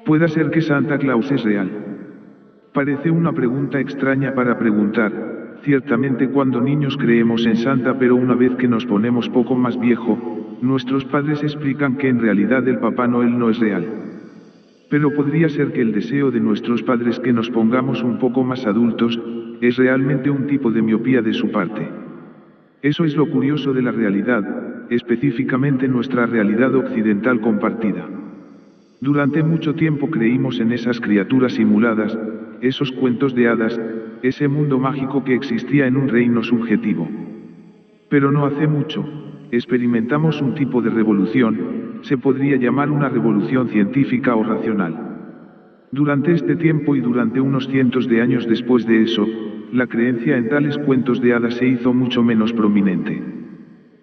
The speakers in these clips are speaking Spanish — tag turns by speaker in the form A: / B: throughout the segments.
A: Puede ser que Santa Claus es real. Parece una pregunta extraña para preguntar, ciertamente cuando niños creemos en Santa, pero una vez que nos ponemos poco más viejo, nuestros padres explican que en realidad el Papá Noel no es real. Pero podría ser que el deseo de nuestros padres que nos pongamos un poco más adultos, es realmente un tipo de miopía de su parte. Eso es lo curioso de la realidad, específicamente nuestra realidad occidental compartida. Durante mucho tiempo creímos en esas criaturas simuladas, esos cuentos de hadas, ese mundo mágico que existía en un reino subjetivo. Pero no hace mucho, experimentamos un tipo de revolución, se podría llamar una revolución científica o racional. Durante este tiempo y durante unos cientos de años después de eso, la creencia en tales cuentos de hadas se hizo mucho menos prominente.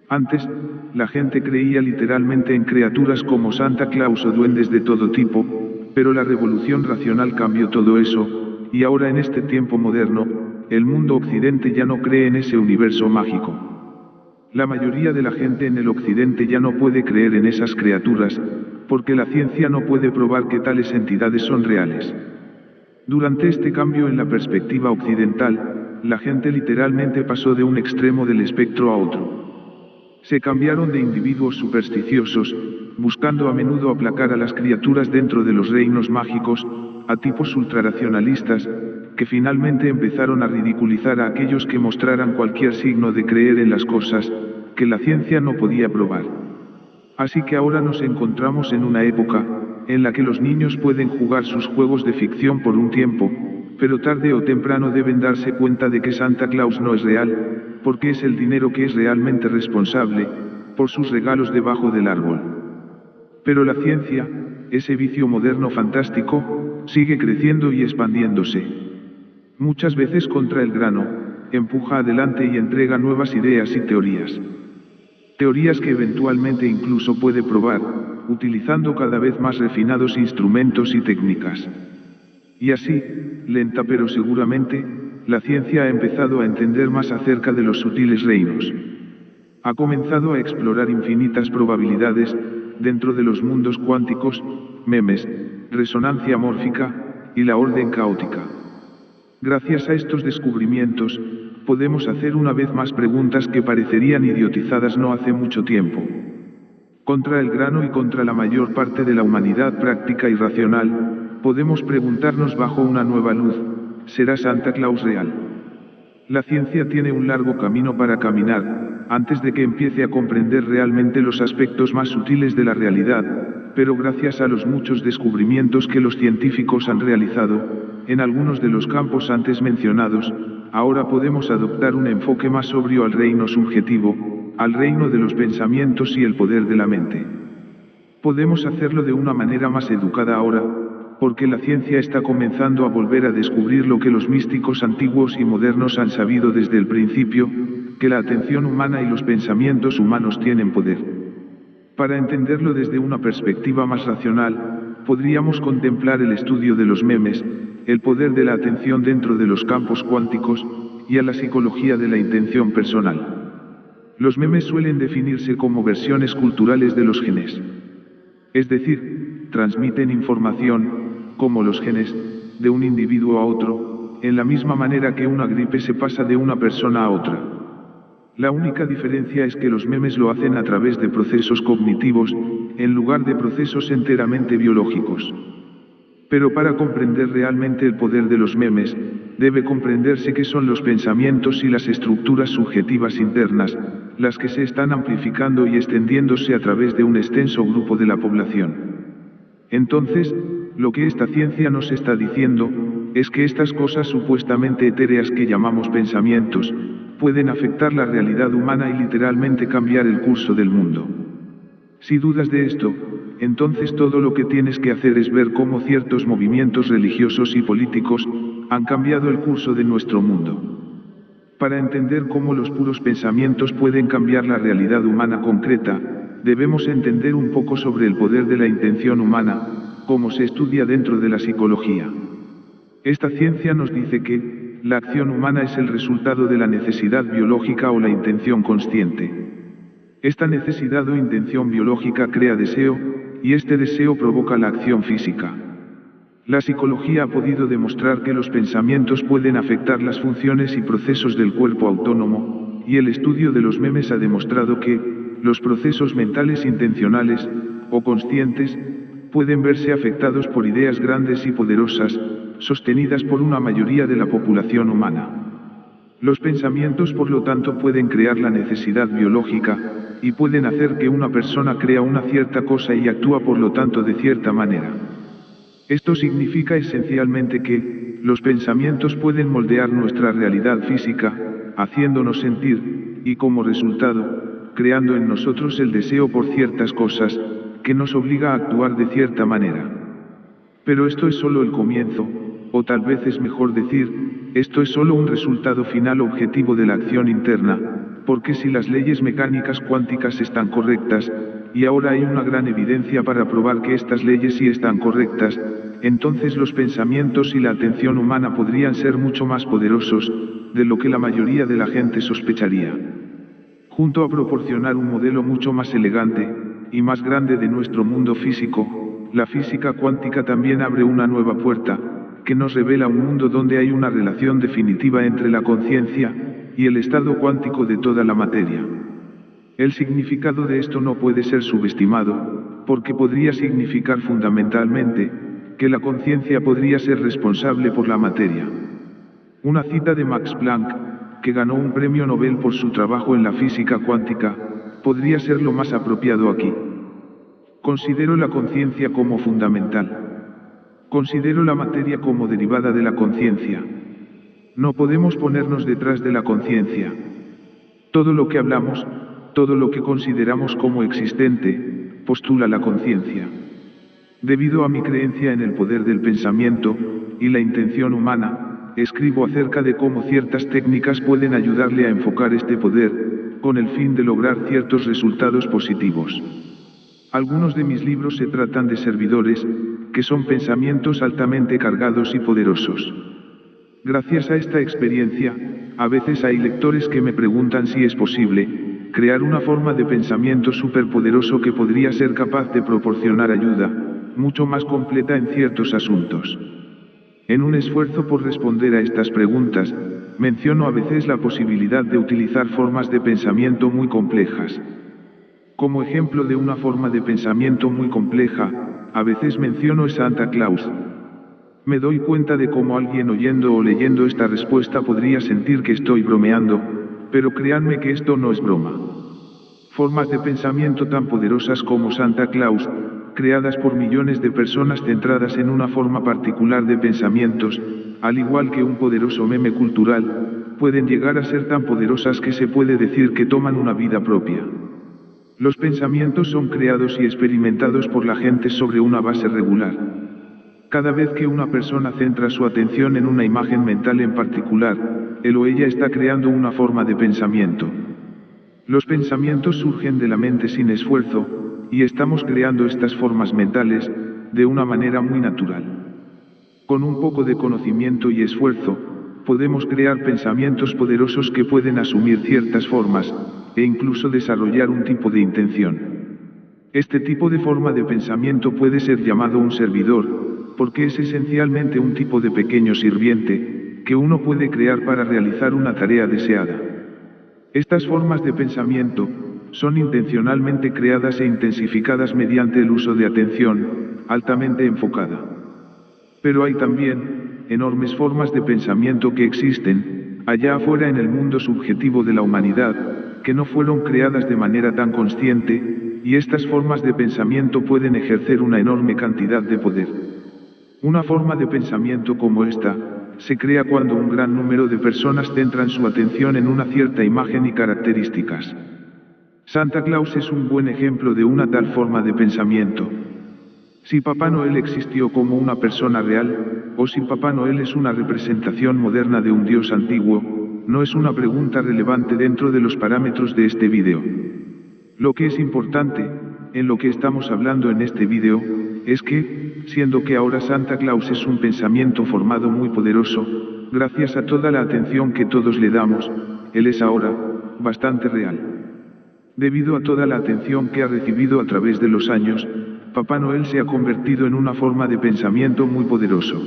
A: Antes, la gente creía literalmente en criaturas como Santa Claus o duendes de todo tipo, pero la revolución racional cambió todo eso, y ahora en este tiempo moderno, el mundo occidente ya no cree en ese universo mágico. La mayoría de la gente en el occidente ya no puede creer en esas criaturas, porque la ciencia no puede probar que tales entidades son reales. Durante este cambio en la perspectiva occidental, la gente literalmente pasó de un extremo del espectro a otro. Se cambiaron de individuos supersticiosos, buscando a menudo aplacar a las criaturas dentro de los reinos mágicos, a tipos ultraracionalistas, que finalmente empezaron a ridiculizar a aquellos que mostraran cualquier signo de creer en las cosas, que la ciencia no podía probar. Así que ahora nos encontramos en una época, en la que los niños pueden jugar sus juegos de ficción por un tiempo, pero tarde o temprano deben darse cuenta de que Santa Claus no es real, porque es el dinero que es realmente responsable, por sus regalos debajo del árbol. Pero la ciencia, ese vicio moderno fantástico, sigue creciendo y expandiéndose. Muchas veces contra el grano, empuja adelante y entrega nuevas ideas y teorías. Teorías que eventualmente incluso puede probar, utilizando cada vez más refinados instrumentos y técnicas. Y así, lenta pero seguramente, la ciencia ha empezado a entender más acerca de los sutiles reinos. Ha comenzado a explorar infinitas probabilidades, dentro de los mundos cuánticos, memes, resonancia mórfica, y la orden caótica. Gracias a estos descubrimientos, podemos hacer una vez más preguntas que parecerían idiotizadas no hace mucho tiempo. Contra el grano y contra la mayor parte de la humanidad práctica y racional, podemos preguntarnos bajo una nueva luz, ¿será Santa Claus real? La ciencia tiene un largo camino para caminar, antes de que empiece a comprender realmente los aspectos más sutiles de la realidad, pero gracias a los muchos descubrimientos que los científicos han realizado, en algunos de los campos antes mencionados, ahora podemos adoptar un enfoque más sobrio al reino subjetivo, al reino de los pensamientos y el poder de la mente. Podemos hacerlo de una manera más educada ahora, porque la ciencia está comenzando a volver a descubrir lo que los místicos antiguos y modernos han sabido desde el principio, que la atención humana y los pensamientos humanos tienen poder. Para entenderlo desde una perspectiva más racional, podríamos contemplar el estudio de los memes, el poder de la atención dentro de los campos cuánticos, y a la psicología de la intención personal. Los memes suelen definirse como versiones culturales de los genes. Es decir, transmiten información, como los genes, de un individuo a otro, en la misma manera que una gripe se pasa de una persona a otra. La única diferencia es que los memes lo hacen a través de procesos cognitivos, en lugar de procesos enteramente biológicos. Pero para comprender realmente el poder de los memes, debe comprenderse qué son los pensamientos y las estructuras subjetivas internas, las que se están amplificando y extendiéndose a través de un extenso grupo de la población. Entonces, lo que esta ciencia nos está diciendo, es que estas cosas supuestamente etéreas que llamamos pensamientos, pueden afectar la realidad humana y literalmente cambiar el curso del mundo. Si dudas de esto, entonces todo lo que tienes que hacer es ver cómo ciertos movimientos religiosos y políticos han cambiado el curso de nuestro mundo. Para entender cómo los puros pensamientos pueden cambiar la realidad humana concreta, debemos entender un poco sobre el poder de la intención humana, como se estudia dentro de la psicología. Esta ciencia nos dice que la acción humana es el resultado de la necesidad biológica o la intención consciente. Esta necesidad o intención biológica crea deseo, y este deseo provoca la acción física. La psicología ha podido demostrar que los pensamientos pueden afectar las funciones y procesos del cuerpo autónomo, y el estudio de los memes ha demostrado que los procesos mentales intencionales, o conscientes, pueden verse afectados por ideas grandes y poderosas, sostenidas por una mayoría de la población humana. Los pensamientos, por lo tanto, pueden crear la necesidad biológica, y pueden hacer que una persona crea una cierta cosa y actúa por lo tanto de cierta manera. Esto significa esencialmente que los pensamientos pueden moldear nuestra realidad física, haciéndonos sentir, y como resultado, creando en nosotros el deseo por ciertas cosas, que nos obliga a actuar de cierta manera. Pero esto es solo el comienzo, o tal vez es mejor decir, esto es solo un resultado final objetivo de la acción interna, porque si las leyes mecánicas cuánticas están correctas, y ahora hay una gran evidencia para probar que estas leyes sí están correctas, entonces los pensamientos y la atención humana podrían ser mucho más poderosos, de lo que la mayoría de la gente sospecharía. Junto a proporcionar un modelo mucho más elegante, y más grande de nuestro mundo físico, la física cuántica también abre una nueva puerta, que nos revela un mundo donde hay una relación definitiva entre la conciencia y el estado cuántico de toda la materia. El significado de esto no puede ser subestimado, porque podría significar fundamentalmente que la conciencia podría ser responsable por la materia. Una cita de Max Planck, que ganó un premio Nobel por su trabajo en la física cuántica, podría ser lo más apropiado aquí. Considero la conciencia como fundamental. Considero la materia como derivada de la conciencia. No podemos ponernos detrás de la conciencia. Todo lo que hablamos, todo lo que consideramos como existente, postula la conciencia. Debido a mi creencia en el poder del pensamiento y la intención humana, escribo acerca de cómo ciertas técnicas pueden ayudarle a enfocar este poder, con el fin de lograr ciertos resultados positivos. Algunos de mis libros se tratan de servidores, que son pensamientos altamente cargados y poderosos. Gracias a esta experiencia, a veces hay lectores que me preguntan si es posible crear una forma de pensamiento superpoderoso que podría ser capaz de proporcionar ayuda, mucho más completa en ciertos asuntos. En un esfuerzo por responder a estas preguntas, menciono a veces la posibilidad de utilizar formas de pensamiento muy complejas. Como ejemplo de una forma de pensamiento muy compleja, a veces menciono Santa Claus. Me doy cuenta de cómo alguien oyendo o leyendo esta respuesta podría sentir que estoy bromeando, pero créanme que esto no es broma. Formas de pensamiento tan poderosas como Santa Claus, creadas por millones de personas centradas en una forma particular de pensamientos, al igual que un poderoso meme cultural, pueden llegar a ser tan poderosas que se puede decir que toman una vida propia. Los pensamientos son creados y experimentados por la gente sobre una base regular. Cada vez que una persona centra su atención en una imagen mental en particular, él o ella está creando una forma de pensamiento. Los pensamientos surgen de la mente sin esfuerzo, y estamos creando estas formas mentales, de una manera muy natural. Con un poco de conocimiento y esfuerzo, podemos crear pensamientos poderosos que pueden asumir ciertas formas, e incluso desarrollar un tipo de intención. Este tipo de forma de pensamiento puede ser llamado un servidor, porque es esencialmente un tipo de pequeño sirviente, que uno puede crear para realizar una tarea deseada. Estas formas de pensamiento son intencionalmente creadas e intensificadas mediante el uso de atención, altamente enfocada. Pero hay también enormes formas de pensamiento que existen, allá afuera en el mundo subjetivo de la humanidad, que no fueron creadas de manera tan consciente, y estas formas de pensamiento pueden ejercer una enorme cantidad de poder. Una forma de pensamiento como esta, se crea cuando un gran número de personas centran su atención en una cierta imagen y características. Santa Claus es un buen ejemplo de una tal forma de pensamiento. Si Papá Noel existió como una persona real, o si Papá Noel es una representación moderna de un dios antiguo, no es una pregunta relevante dentro de los parámetros de este vídeo. Lo que es importante, en lo que estamos hablando en este vídeo, es que, siendo que ahora Santa Claus es un pensamiento formado muy poderoso, gracias a toda la atención que todos le damos, él es ahora, bastante real. Debido a toda la atención que ha recibido a través de los años, Papá Noel se ha convertido en una forma de pensamiento muy poderoso.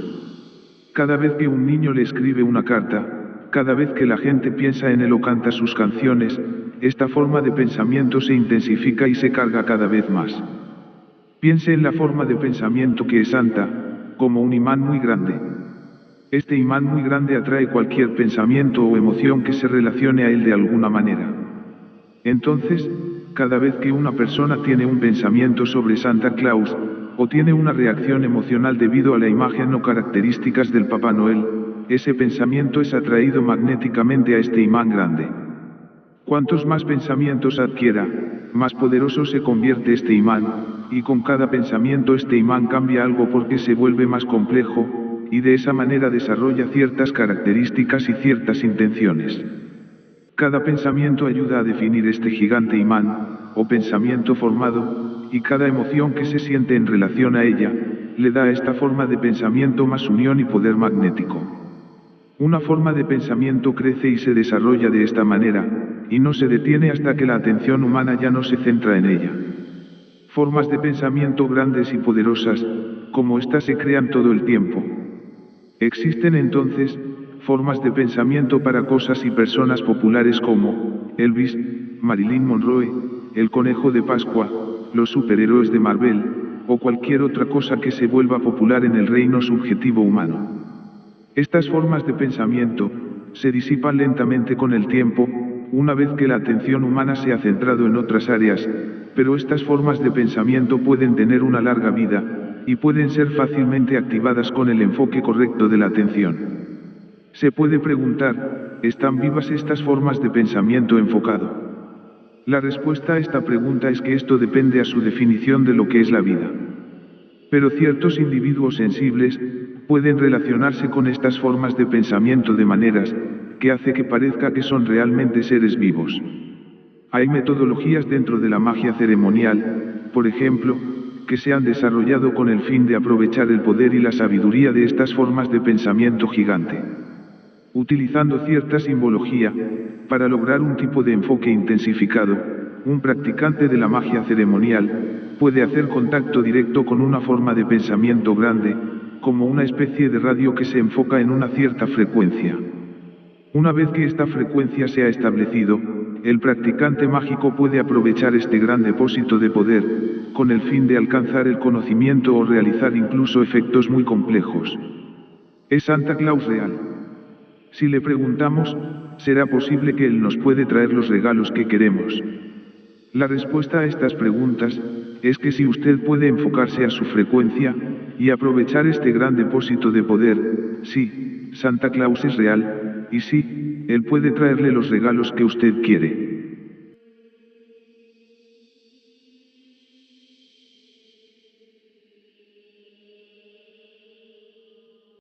A: Cada vez que un niño le escribe una carta, cada vez que la gente piensa en él o canta sus canciones, esta forma de pensamiento se intensifica y se carga cada vez más. Piense en la forma de pensamiento que es Santa, como un imán muy grande. Este imán muy grande atrae cualquier pensamiento o emoción que se relacione a él de alguna manera. Entonces, cada vez que una persona tiene un pensamiento sobre Santa Claus, o tiene una reacción emocional debido a la imagen o características del Papá Noel, ese pensamiento es atraído magnéticamente a este imán grande. Cuantos más pensamientos adquiera, más poderoso se convierte este imán, y con cada pensamiento este imán cambia algo porque se vuelve más complejo, y de esa manera desarrolla ciertas características y ciertas intenciones. Cada pensamiento ayuda a definir este gigante imán, o pensamiento formado, y cada emoción que se siente en relación a ella, le da a esta forma de pensamiento más unión y poder magnético. Una forma de pensamiento crece y se desarrolla de esta manera, y no se detiene hasta que la atención humana ya no se centra en ella. Formas de pensamiento grandes y poderosas, como estas se crean todo el tiempo. Existen entonces, formas de pensamiento para cosas y personas populares como Elvis, Marilyn Monroe, el conejo de Pascua, los superhéroes de Marvel, o cualquier otra cosa que se vuelva popular en el reino subjetivo humano. Estas formas de pensamiento se disipan lentamente con el tiempo, una vez que la atención humana se ha centrado en otras áreas, pero estas formas de pensamiento pueden tener una larga vida, y pueden ser fácilmente activadas con el enfoque correcto de la atención. Se puede preguntar, ¿están vivas estas formas de pensamiento enfocado? La respuesta a esta pregunta es que esto depende a su definición de lo que es la vida. Pero ciertos individuos sensibles pueden relacionarse con estas formas de pensamiento de maneras que hace que parezca que son realmente seres vivos. Hay metodologías dentro de la magia ceremonial, por ejemplo, que se han desarrollado con el fin de aprovechar el poder y la sabiduría de estas formas de pensamiento gigante. Utilizando cierta simbología, para lograr un tipo de enfoque intensificado, un practicante de la magia ceremonial puede hacer contacto directo con una forma de pensamiento grande, como una especie de radio que se enfoca en una cierta frecuencia. Una vez que esta frecuencia se ha establecido, el practicante mágico puede aprovechar este gran depósito de poder, con el fin de alcanzar el conocimiento o realizar incluso efectos muy complejos. ¿Es Santa Claus real? Si le preguntamos, ¿será posible que Él nos puede traer los regalos que queremos? La respuesta a estas preguntas es que si usted puede enfocarse a su frecuencia y aprovechar este gran depósito de poder, sí, Santa Claus es real, y sí, Él puede traerle los regalos que usted quiere.